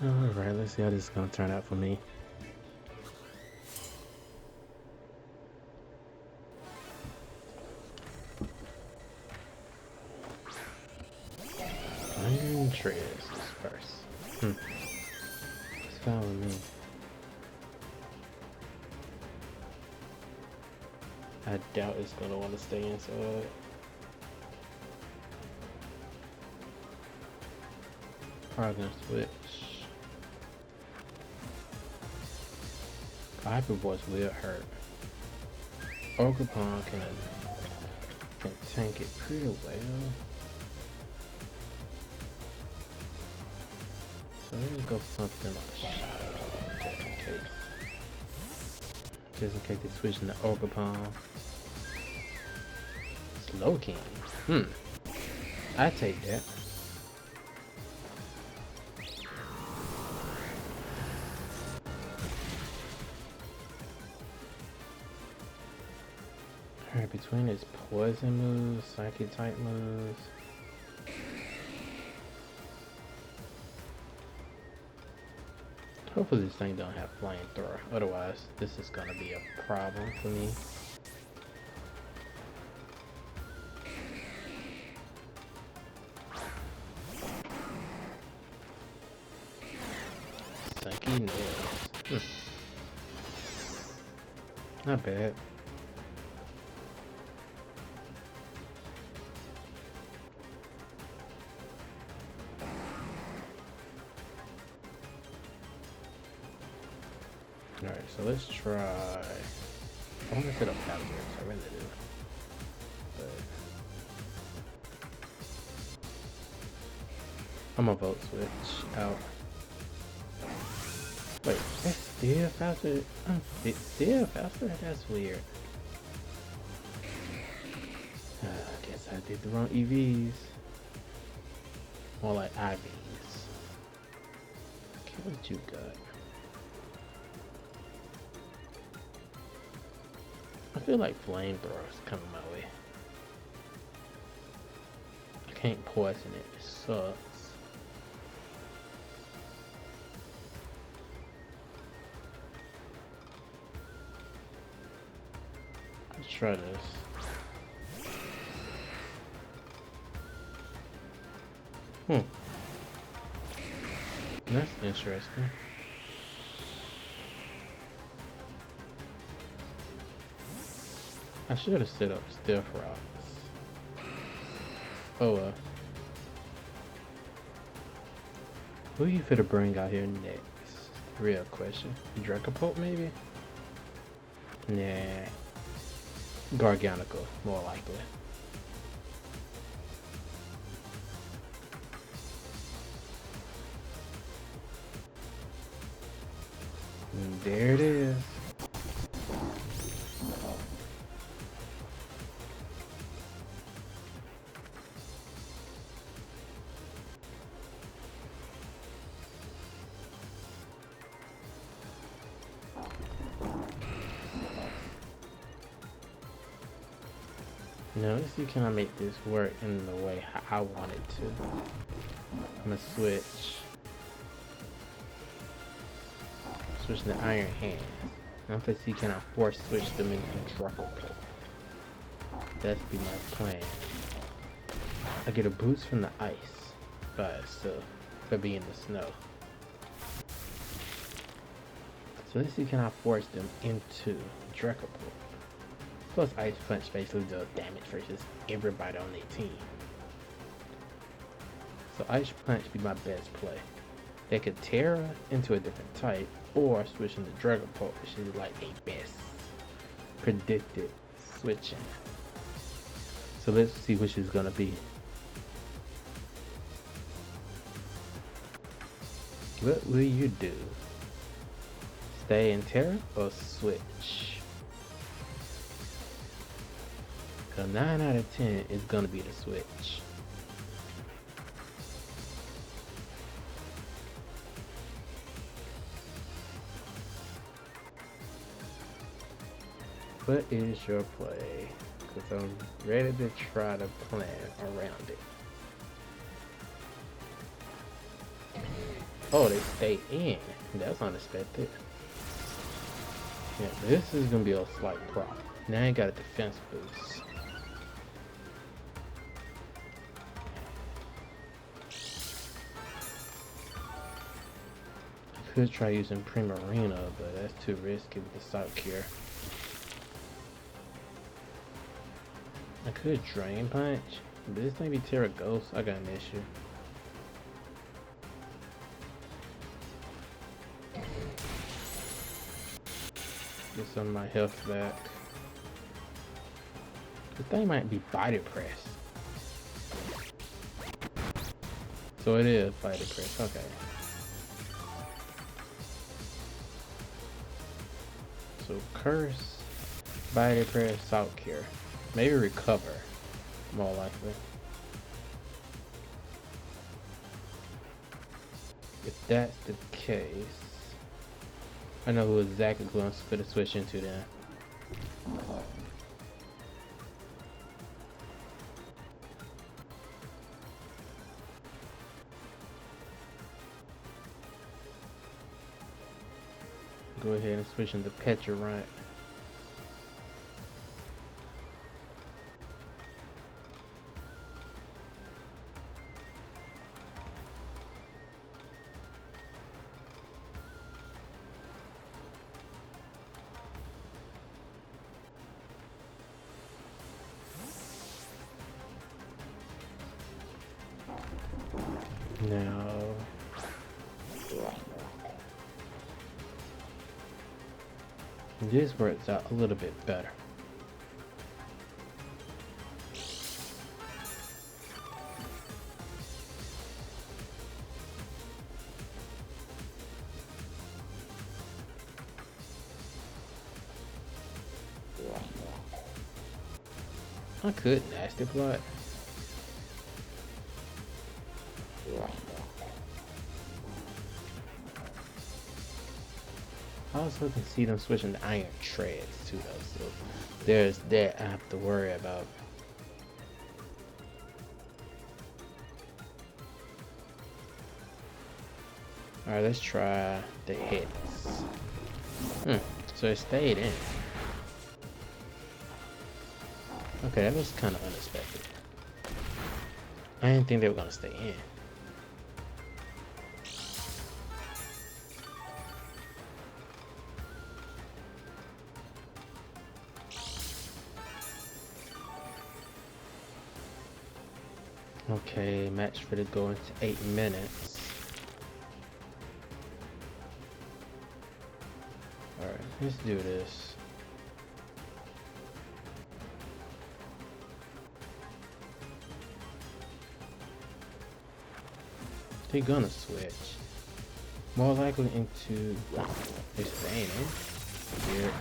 Alright, let's see how this is gonna turn out for me. Moltres is first. It's fine with me. I doubt it's gonna want to stay inside. Probably gonna switch. Hyper Voice will hurt. Ogre-Pon can tank it pretty well. So let's go something like Shadow, just in case they switch into Ogre-Pon. Slow King. I take that. Alright, between its poison moves, psychic type moves. Hopefully this thing don't have flamethrower. Otherwise, this is gonna be a problem for me. Psyche nails. Not bad. Alright, so let's try. I want to set up Paladins, I really do. But I'm gonna vote switch out. Wait, it's still faster? It's still faster? That's weird. I guess I did the wrong EVs. More like IVs. Okay, what you got? I feel like flamethrowers coming my way. I can't poison it. It sucks. Let's try this. That's interesting. I should have set up Stiff Rocks. Oh well. Who you finna bring out here next? Real question. Dracopult maybe? Nah. Garganical, more likely. And there it is. Now let's see, can I make this work in the way I want it to. I'm gonna switch the Iron Hand. Now let's see, can I force switch them into Dracopult. That's be my plan. I get a boost from the ice by itself for being the snow. So let's see, can I force them into Dracopult. Plus Ice Punch basically does damage versus everybody on their team. So Ice Punch be my best play. They could Terra into a different type or switch into Dragapult, which is like a best predicted switching. So let's see which is gonna be. What will you do? Stay in Terra or switch? So 9 out of 10 is gonna be the switch. What is your play? Because I'm ready to try to plan around it. Oh, they stay in. That's unexpected. Yeah, this is gonna be a slight problem. Now I got a defense boost. I could try using Primarina, but that's too risky with the Salt Cure. I could Drain Punch, but this may be Terra Ghost. I got an issue. Get some of my health back. This thing might be Body Press. So it is Body Press, okay. So Curse, Body Press, Salt Cure. Maybe Recover, more likely. If that's the case, I know who exactly going to switch into then. Go ahead and switch into Petrarant. Now, this works out a little bit better. I could Nasty Plot. I also can see them switching to Iron Treads too, though, so there's that I have to worry about. Alright, let's try the hits. So it stayed in. Okay, that was kind of unexpected. I didn't think they were gonna stay in. Okay, match for to go into 8 minutes. Alright, let's do this. They're gonna switch. More likely into they're staying in. Here.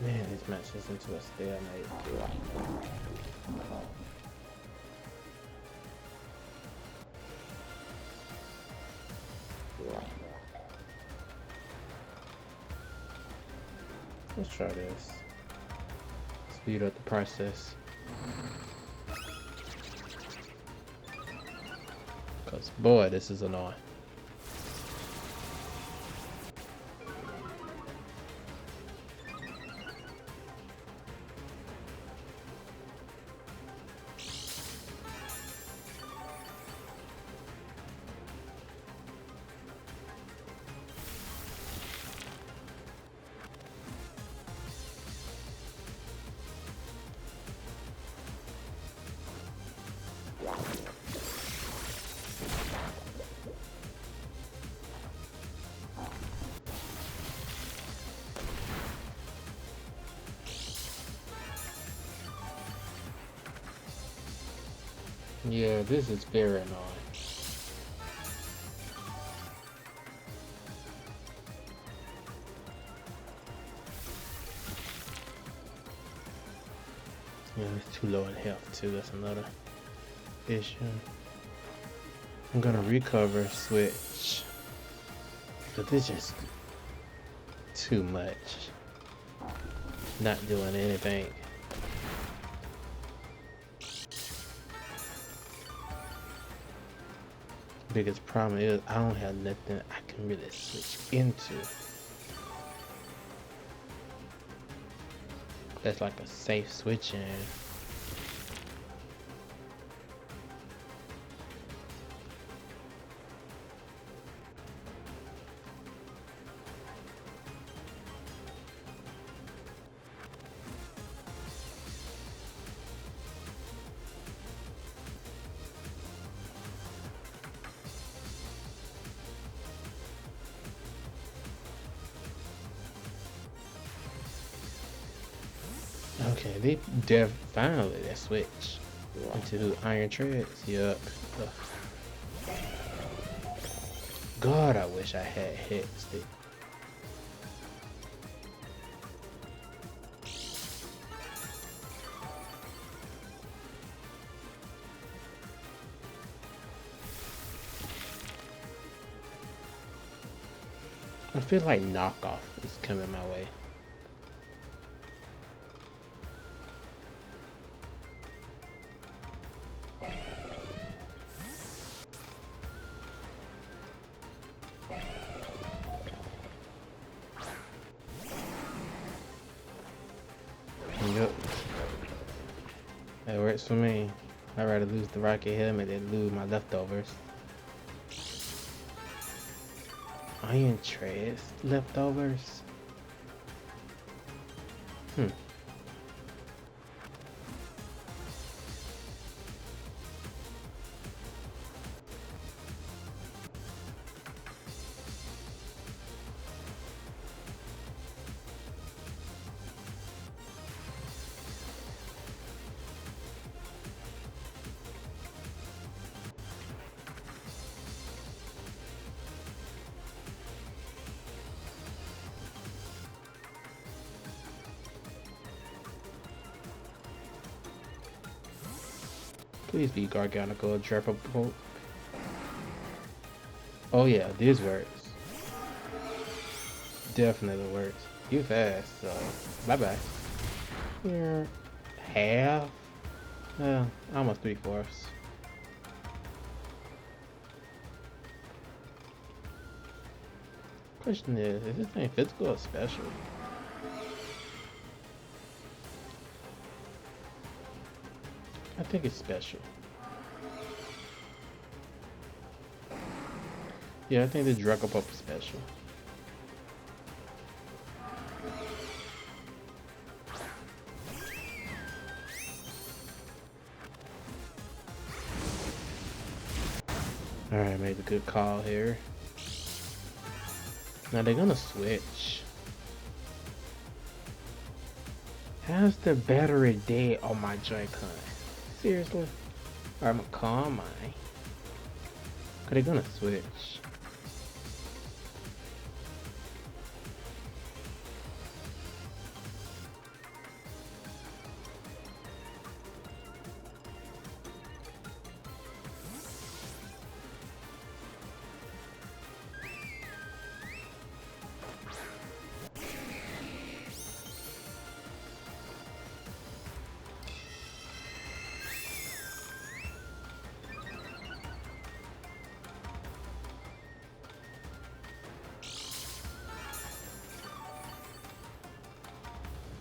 Man, this match is into a stalemate. Let's try this. Speed up the process. Cause boy, this is annoying. Yeah, this is very annoying. Yeah, it's too low in health too. That's another issue. I'm gonna recover switch, but this just too much. Not doing anything. Biggest problem is I don't have nothing I can really switch into. That's like a safe switch in. Okay, they finally that switch into iron treads. Yup. Ugh. God, I wish I had hit stick. I feel like knockoff is coming my way. Yep. That works for me. I'd rather lose the rocket helmet than lose my leftovers. Iron treads leftovers? Please be Garganical Drepapult. Oh yeah, this works. Definitely works. You fast, so bye bye. You're half? Almost 3/4. Question is this thing physical or special? I think it's special. Yeah, I think the Drepapult is special. Alright, made a good call here. Now they're gonna switch. How's the battery dead on my Joy-Con? Seriously? Alright, I'm gonna calm mine. Cause they're gonna switch.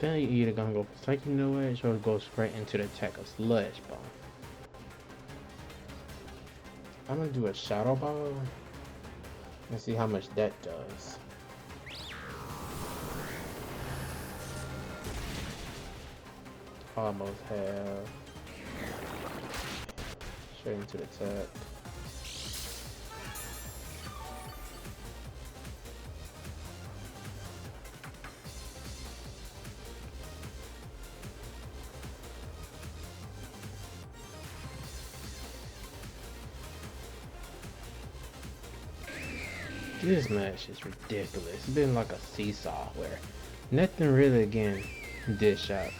Then you either gonna go for Psychic New Age or go straight into the attack of Sludge Bomb. I'm gonna do a Shadow Ball and see how much that does. Almost have. Straight into the attack. This match is ridiculous. It's been like a seesaw where nothing really again dish out.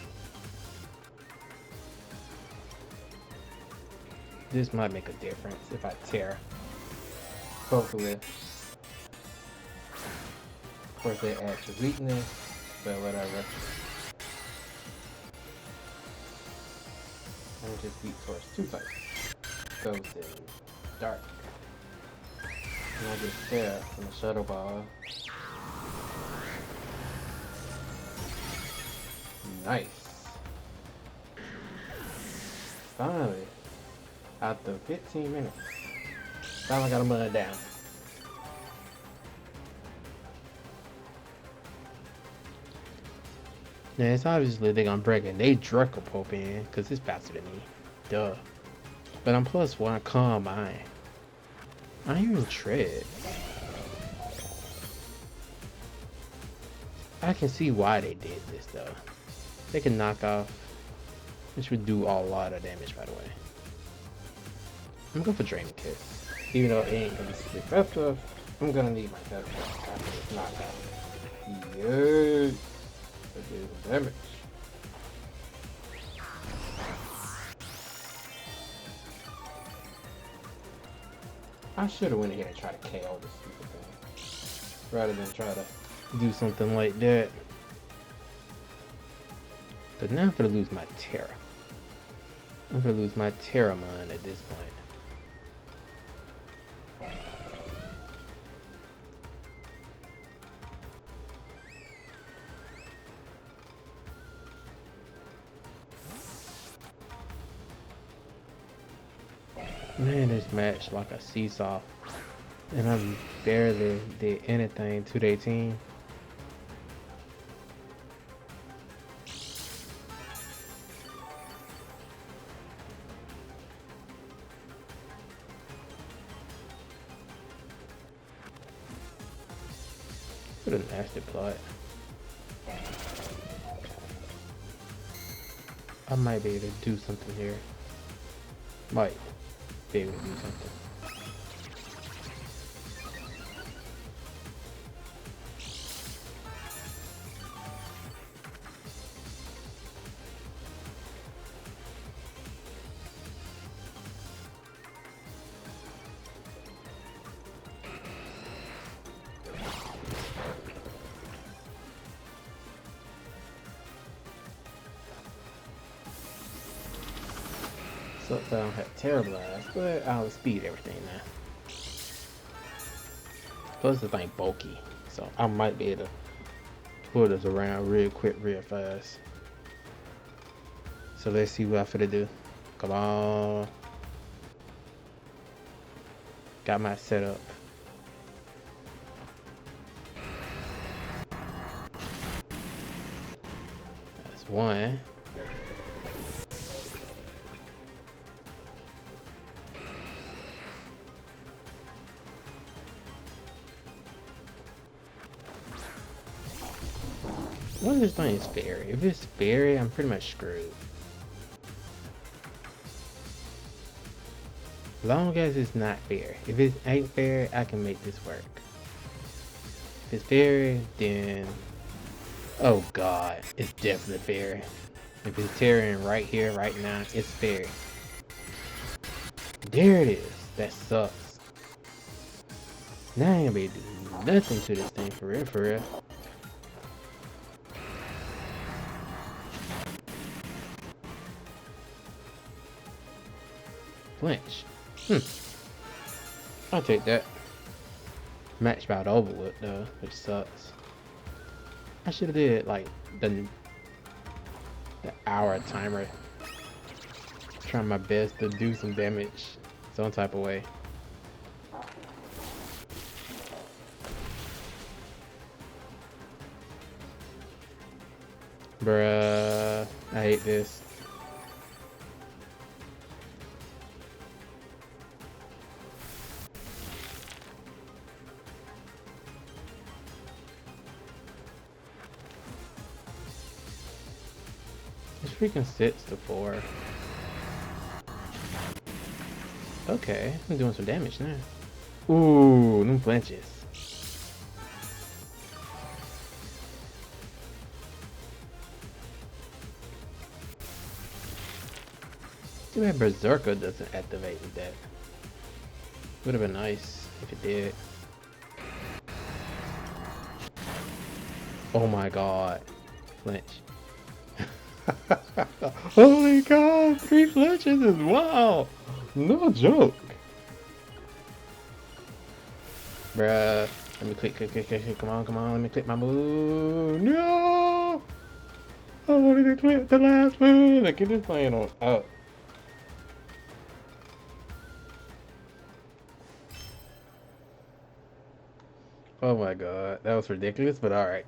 This might make a difference if I tear. Hopefully. Of course, they add to weakness, but whatever. I'm just weak towards 2 types. Goes in dark. And I get tear from the shuttle ball. Nice. Finally, after 15 minutes, finally got him mud down. Now it's obviously they're gonna break it. They Draco Pope in, cause it's faster than me. Duh. But I'm +1 calm mind. I ain't even tread. I can see why they did this though. They can knock off, which would do a lot of damage, by the way. I'm going for Drain Kiss. Even though it ain't gonna be super effective, I'm gonna need my better after this knockout. Yes! That did some damage. I should have went ahead and tried to KO this stupid thing, rather than try to do something like that. But now I'm gonna lose my Terra. I'm gonna lose my Terramon at this point. Man, this match like a seesaw, and I barely did anything to their team. What a nasty plot. I might be able to do something here. Might be able to do something. So I don't have Terra Blast, but I'll speed everything now. Plus this thing bulky, so I might be able to pull this around real quick, real fast. So let's see what I'm finna do. Come on. Got my setup. That's one. What if this thing is fairy? If it's fairy, I'm pretty much screwed. Long as it's not fair. If it ain't fair, I can make this work. If it's fairy, then... oh god, it's definitely fairy. If it's tearing right here, right now, it's fairy. There it is. That sucks. Now I ain't gonna be able to do nothing to this thing for real, for real. Flinch. I'll take that. Match about over with though, which sucks. I should have did like the hour timer. Trying my best to do some damage some type of way. Bruh, I hate this. This freaking sits to 4. Okay, I'm doing some damage now. Ooh, them flinches. Too bad Berserker doesn't activate with that. Would have been nice if it did. Oh my god. Flinch. Holy god, 3 flinches is wow. No joke. Bruh. Let me click. Come on. Let me click my move. No! I wanted to click the last move. Like, get this playing on up. Oh my god. That was ridiculous, but alright.